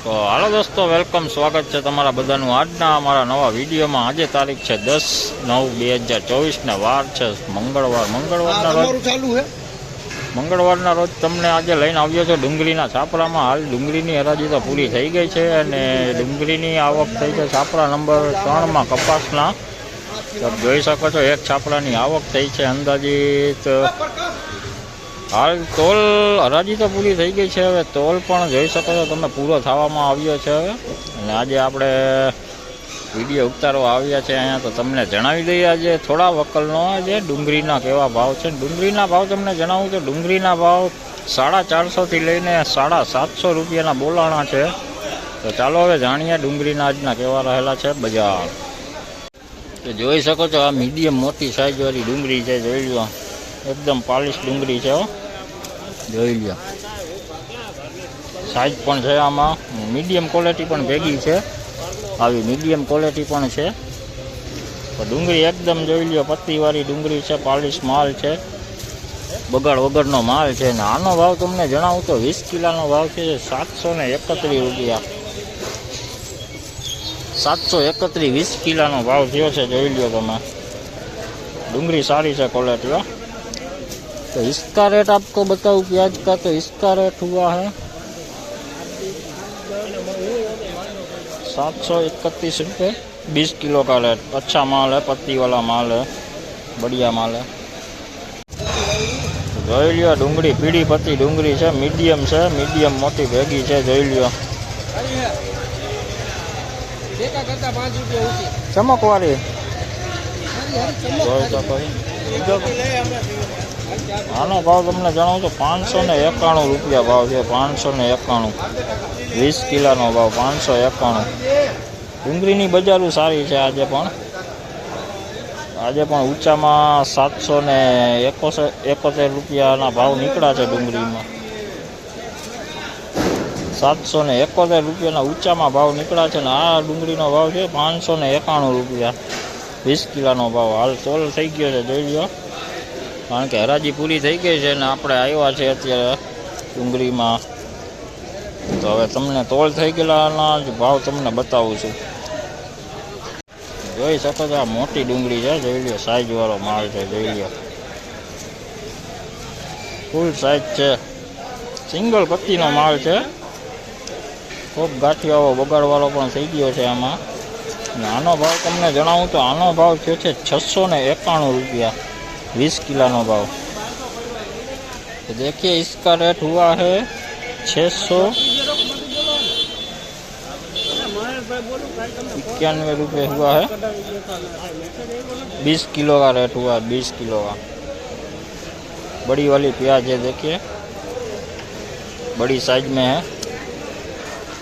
તો હાલો દોસ્તો, વેલકમ, સ્વાગત છે તમારા બધાનું આજના અમારા નવા વિડીયોમાં। આજે તારીખ છે 10/9/2024 ને વાર છે મંગળવારના રોજ તમને આજે લઈને આવ્યો છો ડુંગળીના છાપરામાં। હાલ ડુંગળીની હરાજી તો પૂરી થઈ ગઈ છે અને ડુંગળીની આવક થઈ છે છાપરા નંબર 3માં કપાસના। તમે જોઈ શકો છો એક છાપરાની આવક થઈ છે અંદાજિત। હાલ તોલ હરાજી તો પૂરી થઈ ગઈ છે, હવે તોલ પણ જોઈ શકો છો તમે પૂરો થવામાં આવ્યો છે હવે। અને આજે આપણે વિડીયો ઉતારવા આવ્યા છે અહીંયા, તો તમને જણાવી દઈએ આજે થોડા વકલનો આજે ડુંગળીના કેવા ભાવ છે। ડુંગળીના ભાવ તમને જણાવું તો ડુંગળીના ભાવ 450થી લઈને 750 રૂપિયાના બોલાણા છે। તો ચાલો હવે જાણીએ ડુંગળીના આજના કેવા રહેલા છે બજાર। તો જોઈ શકો છો આ મીડિયમ મોટી સાઈઝવાળી ડુંગળી છે, જોઈ લો એકદમ પાલિશ ડુંગળી છે, જોઈ લો સાઈઝ પણ છે આમાં, મીડિયમ ક્વોલિટી પણ ભેગી છે, આવી મીડિયમ ક્વોલિટી પણ છે। તો ડુંગળી એકદમ જોઈ લો પત્તીવાળી ડુંગળી છે, પાલિશ માલ છે, બગાડ વગરનો માલ છે। ને આનો ભાવ તમને જણાવું તો 20 કિલોનો ભાવ છે 731 રૂપિયા। 731 20 કિલોનો भाव थयो है, જોઈ लो તમે। डूंगरी सारी है क्वालिटी। तो इसका रेट आपको बताऊं प्याज का, तो इसका रेट हुआ है 731 रुपये 20 किलो का रेट। अच्छा माल है, पत्ती वाला माल है, बढ़िया माल है। જોઈ લો ડુંગળી પીળી પત્તી ડુંગળી છે, મીડિયમ છે, મીડિયમ મોટી ભેગી છે, જોઈ લો ચમકવાળી। આનો ભાવ તમને જણાવું તો 591 રૂપિયા ભાવ છે, 591 20 કિલોનો ભાવ 591। ડુંગળીની બજારો સારી છે આજે પણ ઊંચામાં 771 રૂપિયાના ભાવ નીકળ્યા છે ડુંગળીમાં। 771 રૂપિયાના ઊંચામાં ભાવ નીકળ્યા છે ને આ ડુંગળીનો ભાવ છે 591 રૂપિયા 20 કિલોનો ભાવ। હાલ તોલ થઈ ગયો છે, જોઈ લો, કારણ કે હરાજી પૂરી થઈ ગઈ છે ને આપણે આવ્યા છે અત્યારે ડુંગળીમાં। તો હવે તમને તોલ થઈ ગયેલાના જ ભાવ તમને બતાવું છું। જોઈ શકો છો આ મોટી ડુંગળી છે, જોઈ લો સાઈઝવાળો માલ છે, જોઈ લો ફૂલ સાઈઝ છે, સિંગલ પત્તીનો માલ છે, ખૂબ ગાંઠિયાઓ બગાડવાળો પણ થઈ ગયો છે આમાં। આનો ભાવ તમને જણાવું તો આનો ભાવ થયો છે 691 रुपया 20 किलो नो भाव। तो देखिए इसका रेट हुआ है 691 रुपये हुआ है। 20 किलो का रेट हुआ है, 20 किलो का। बड़ी वाली प्याज है, देखिए बड़ी साइज में है,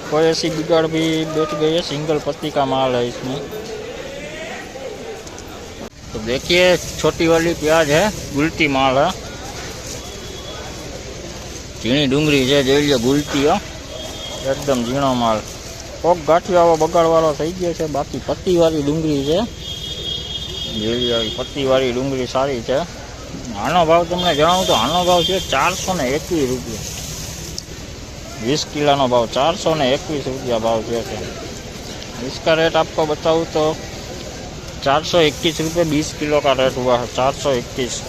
कोई ऐसी बिगाड़ भी बैठ गई है, सिंगल पत्ती का माल है इसमें। तो देखिए छोटी वाली प्याज है, गुलटी माल है, झीणी डूंगरी है, જોઈ લો गुलटी है, एकदम झीणो माल। कोक गाठियाओ बगाड़वाळो थई गयो छे, बाकी पत्ती वाली डूंगरी है, જોઈ લો पत्ती वाली डूंगरी सारी है। आनो भाव तमने जणावुं तो आनो भाव है 421 रुपया 20 किलो नो भाव 421 रुपया भाव है। इसका रेट आपको बताऊँ तो 421 रुपये 20 किलो का रेट हुआ है, 421।